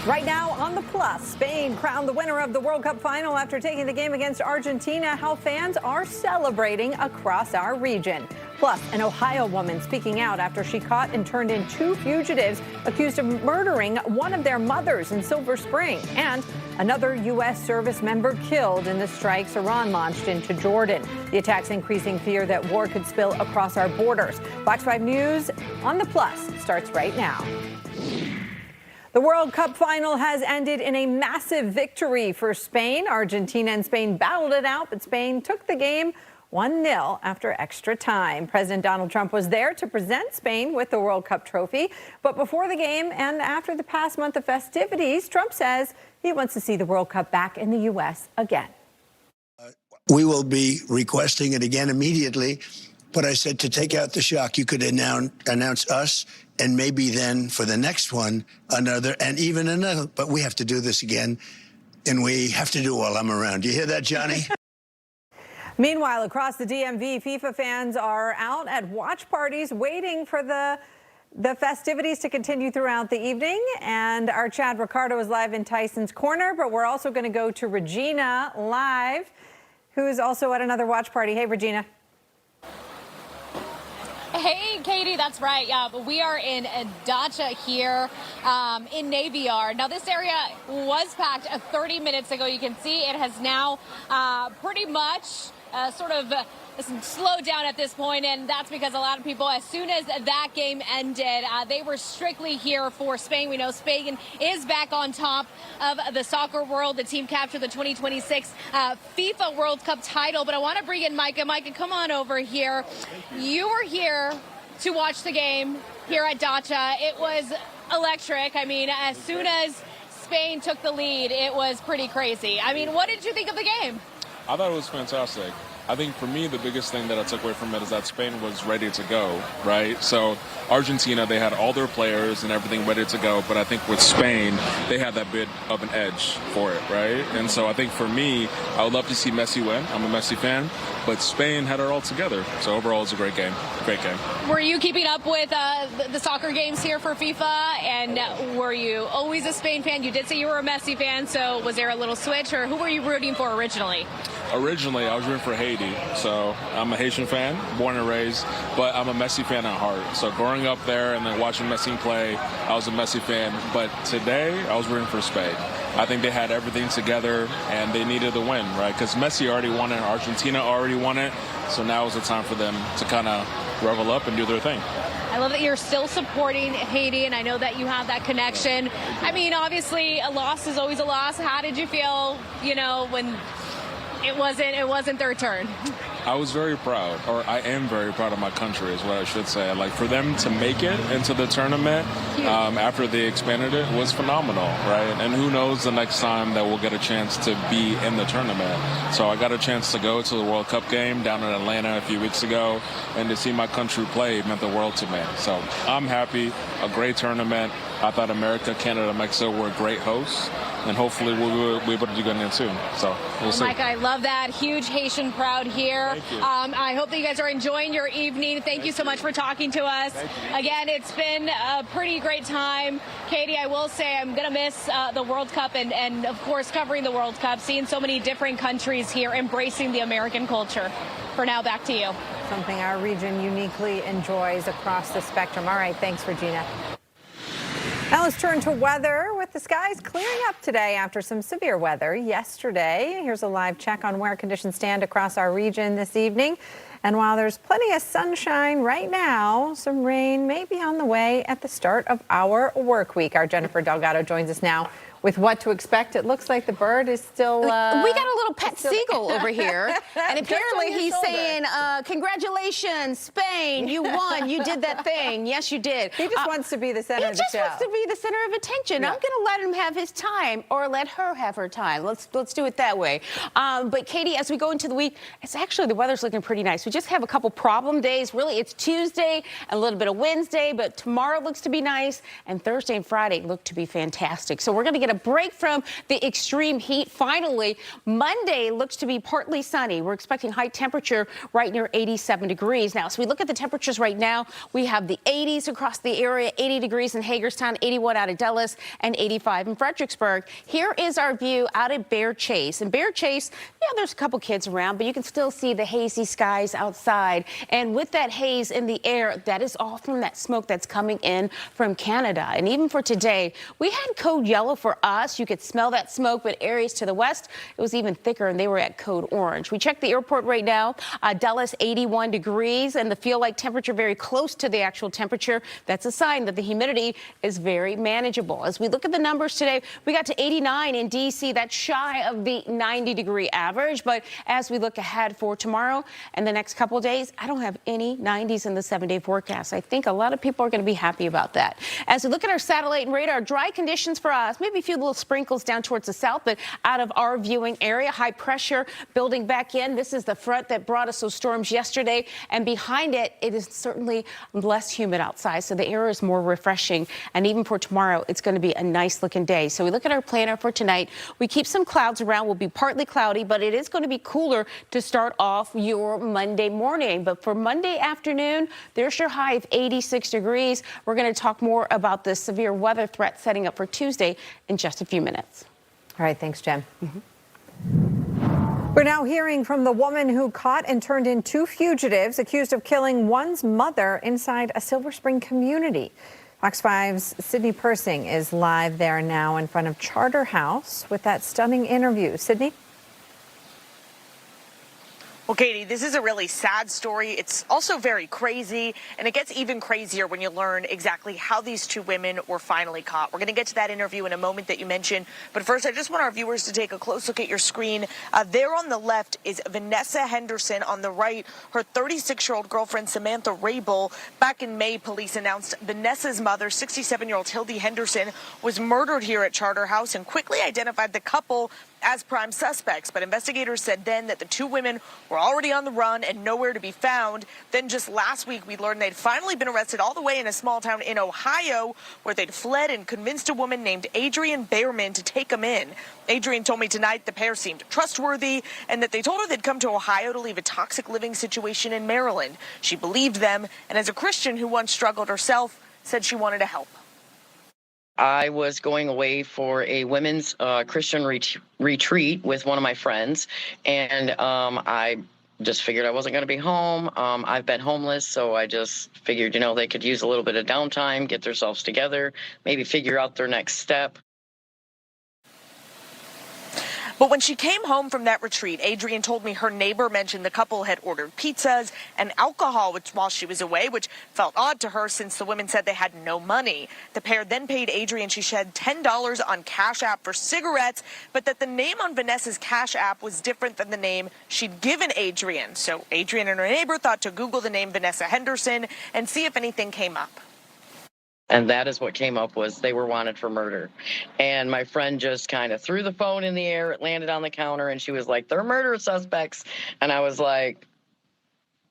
Right now on the Plus, Spain crowned the winner of the World Cup final after taking the game against Argentina. How fans are celebrating across our region. Plus, an Ohio woman speaking out after she caught and turned in 2 fugitives accused of murdering one of their mothers in Silver Spring. And another U.S. service member killed in the strikes Iran launched into Jordan. The attacks increasing fear that war could spill across our borders. Fox 5 News on the Plus starts right now. The World Cup final has ended in a massive victory for Spain. Argentina and Spain battled it out, but Spain took the game 1-0 after extra time. President Donald Trump was there to present Spain with the World Cup trophy. But before the game and after the past month of festivities, Trump says he wants to see the World Cup back in the U.S. again. We will be requesting it again immediately. But I said to take out the shock, you could announce us and maybe then for the next one, another and even another. But we have to do this again, and we have to do it while I'm around. You hear that, Johnny? Meanwhile, across the DMV, FIFA fans are out at watch parties waiting for the festivities to continue throughout the evening. And our Chad Ricardo is live in Tyson's Corner, but we're also going to go to Regina live, who is also at another watch party. Hey, Regina. Hey, Katie, that's right. Yeah, but we are in Dacha here in Navy Yard. Now, this area was packed 30 minutes ago. You can see it has now pretty much sort of slowed down at this point, and that's because a lot of people, as soon as that game ended, they were strictly here for Spain. We know Spain is back on top of the soccer world. The team captured the 2026 FIFA World Cup title. But I want to bring in Micah. Micah, come on over here. You were here to watch the game here at Dacha. It was electric. I mean, as soon as Spain took the lead, it was pretty crazy. I mean, what did you think of the game? I thought it was fantastic. I think for me, the biggest thing that I took away from it is that Spain was ready to go, right? So Argentina, they had all their players and everything ready to go. But I think with Spain, they had that bit of an edge for it, right? And so I think for me, I would love to see Messi win. I'm a Messi fan. But Spain had it all together. So overall, it's a great game. Great game. Were you keeping up with the soccer games here for FIFA? And were you always a Spain fan? You did say you were a Messi fan. So was there a little switch? Or who were you rooting for originally? Originally, I was rooting for Haiti. So I'm a Haitian fan, born and raised. But I'm a Messi fan at heart. So growing up there and then watching Messi play, I was a Messi fan. But today, I was rooting for Spain. I think they had everything together, and they needed the win, right? Because Messi already won it, Argentina already won it, so now is the time for them to kind of revel up and do their thing. I love that you're still supporting Haiti, and I know that you have that connection. I mean, obviously, a loss is always a loss. How did you feel, when it wasn't their turn? I was very proud, or I am very proud of my country is what I should say. Like, for them to make it into the tournament after they expanded it was phenomenal, right? And who knows the next time that we'll get a chance to be in the tournament. So I got a chance to go to the World Cup game down in Atlanta a few weeks ago, and to see my country play meant the world to me. So I'm happy, a great tournament. I thought America, Canada, Mexico were great hosts, and hopefully we'll be able to do good again soon. So we'll see. Mike, I love that. Huge Haitian crowd here. Thank you. I hope that you guys are enjoying your evening. Thank you so much for talking to us. Again, it's been a pretty great time. Katie, I will say I'm going to miss the World Cup and, of course, covering the World Cup, seeing so many different countries here embracing the American culture. For now, back to you. Something our region uniquely enjoys across the spectrum. All right, thanks, Regina. Now let's turn to weather, with the skies clearing up today after some severe weather yesterday. Here's a live check on where conditions stand across our region this evening. And while there's plenty of sunshine right now, some rain may be on the way at the start of our work week. Our Jennifer Delgado joins us now with what to expect. It looks like the bird is still... we got a little pet seagull over here. And apparently he's saying, congratulations, Spain, you won. You did that thing. Yes, you did. He just wants to be the center of the show. He just wants to be the center of attention. Yeah. I'm going to let him have his time, or let her have her time. Let's do it that way. But Katie, as we go into the week, it's actually, the weather's looking pretty nice. We just have a couple problem days. Really, it's Tuesday and a little bit of Wednesday, but tomorrow looks to be nice, and Thursday and Friday look to be fantastic. So we're going to get a break from the extreme heat finally. Monday looks to be partly sunny. We're expecting high temperature right near 87 degrees. Now, so we look at the temperatures right now. We have the 80s across the area, 80 degrees in Hagerstown, 81 out of Dallas, and 85 in Fredericksburg. Here is our view out at Bear Chase. In Bear Chase, yeah, there's a couple kids around, but you can still see the hazy skies outside. And with that haze in the air, that is all from that smoke that's coming in from Canada. And even for today, we had code yellow for us. You could smell that smoke, but areas to the west, it was even thicker, and they were at code orange. We checked the airport right now. Dallas, 81 degrees, and the feel-like temperature very close to the actual temperature. That's a sign that the humidity is very manageable. As we look at the numbers today, we got to 89 in D.C. That's shy of the 90-degree average. But as we look ahead for tomorrow and the next couple of days, I don't have any 90s in the 7-day forecast. I think a lot of people are going to be happy about that. As we look at our satellite and radar, dry conditions for us, maybe a few little sprinkles down towards the south, but out of our viewing area, high pressure building back in. This is the front that brought us those storms yesterday, and behind it, it is certainly less humid outside, so the air is more refreshing. And even for tomorrow, it's going to be a nice looking day. So we look at our planner for tonight. We keep some clouds around. We'll be partly cloudy, but it is going to be cooler to start off your Monday morning. But for Monday afternoon, there's your high of 86 degrees. We're going to talk more about the severe weather threat setting up for Tuesday in just a few minutes. All right. Thanks, Jen. We're now hearing from the woman who caught and turned in 2 fugitives accused of killing one's mother inside a Silver Spring community. Fox 5's Sydney Persing is live there now in front of Charter House with that stunning interview. Sydney? Well, Katie, this is a really sad story. It's also very crazy, and it gets even crazier when you learn exactly how these 2 women were finally caught. We're going to get to that interview in a moment that you mentioned, but first I just want our viewers to take a close look at your screen. There on the left is Vanessa Henderson. On the right, her 36-year-old girlfriend, Samantha Rabel. Back in May, police announced Vanessa's mother, 67-year-old Hildy Henderson, was murdered here at Charter House and quickly identified the couple as prime suspects. But investigators said then that the 2 women were already on the run and nowhere to be found. Then just last week, we learned they'd finally been arrested all the way in a small town in Ohio, where they'd fled and convinced a woman named Adrienne Behrman to take them in. Adrienne told me tonight the pair seemed trustworthy and that they told her they'd come to Ohio to leave a toxic living situation in Maryland. She believed them, and as a Christian who once struggled herself, said she wanted to help. I was going away for a women's Christian retreat with one of my friends, and I just figured I wasn't going to be home. I've been homeless, so I just figured, they could use a little bit of downtime, get themselves together, maybe figure out their next step. But when she came home from that retreat, Adrienne told me her neighbor mentioned the couple had ordered pizzas and alcohol while she was away, which felt odd to her since the women said they had no money. The pair then paid Adrienne, she said, $10 on Cash App for cigarettes, but that the name on Vanessa's Cash App was different than the name she'd given Adrienne. So Adrienne and her neighbor thought to Google the name Vanessa Henderson and see if anything came up. And that is what came up, was they were wanted for murder. And my friend just kind of threw the phone in the air. It landed on the counter, and she was like, "They're murder suspects." And I was like,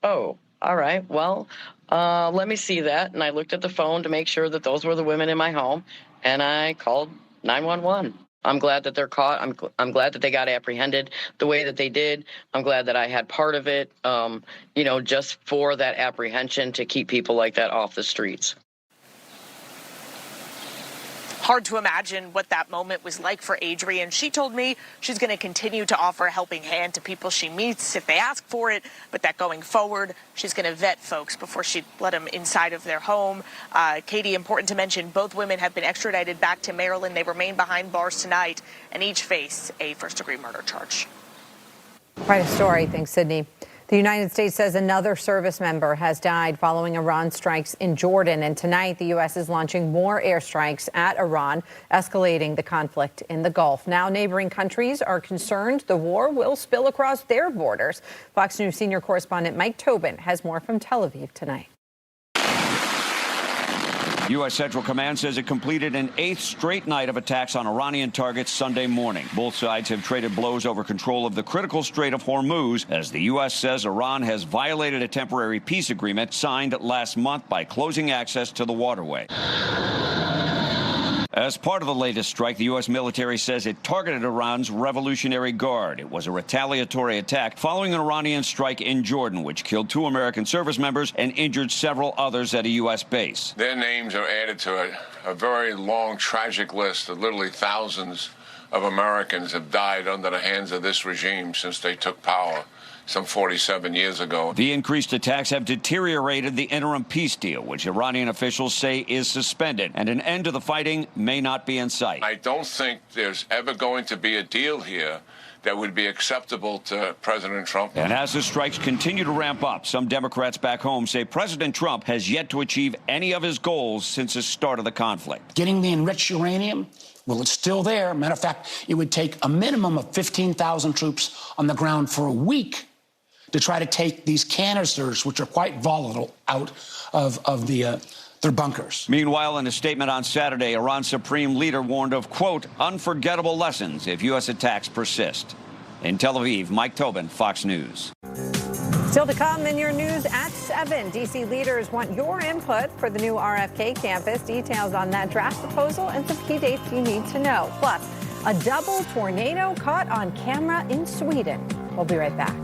"Oh, all right. Well, let me see that." And I looked at the phone to make sure that those were the women in my home, and I called 911. I'm glad that they're caught. I'm glad that they got apprehended the way that they did. I'm glad that I had part of it, just for that apprehension, to keep people like that off the streets. Hard to imagine what that moment was like for Adrienne. She told me she's going to continue to offer a helping hand to people she meets if they ask for it, but that going forward, she's going to vet folks before she let them inside of their home. Katie, important to mention, both women have been extradited back to Maryland. They remain behind bars tonight and each face a first-degree murder charge. Quite a story. Thanks, Sydney. The United States says another service member has died following Iran strikes in Jordan. And tonight, the U.S. is launching more airstrikes at Iran, escalating the conflict in the Gulf. Now, neighboring countries are concerned the war will spill across their borders. Fox News senior correspondent Mike Tobin has more from Tel Aviv tonight. U.S. Central Command says it completed an 8th straight night of attacks on Iranian targets Sunday morning. Both sides have traded blows over control of the critical Strait of Hormuz, as the U.S. says Iran has violated a temporary peace agreement signed last month by closing access to the waterway. As part of the latest strike, the U.S. military says it targeted Iran's Revolutionary Guard. It was a retaliatory attack following an Iranian strike in Jordan, which killed 2 American service members and injured several others at a U.S. base. Their names are added to a very long, tragic list of literally thousands of Americans have died under the hands of this regime since they took power some 47 years ago. The increased attacks have deteriorated the interim peace deal, which Iranian officials say is suspended, and an end to the fighting may not be in sight. I don't think there's ever going to be a deal here that would be acceptable to President Trump. And as the strikes continue to ramp up, some Democrats back home say President Trump has yet to achieve any of his goals since the start of the conflict. Getting the enriched uranium, well, it's still there. Matter of fact, it would take a minimum of 15,000 troops on the ground for a week to try to take these canisters, which are quite volatile, out of their bunkers. Meanwhile, in a statement on Saturday, Iran's supreme leader warned of, quote, unforgettable lessons if U.S. attacks persist. In Tel Aviv, Mike Tobin, Fox News. Still to come in your news at 7. D.C. leaders want your input for the new RFK campus. Details on that draft proposal and some key dates you need to know. Plus, a double tornado caught on camera in Sweden. We'll be right back.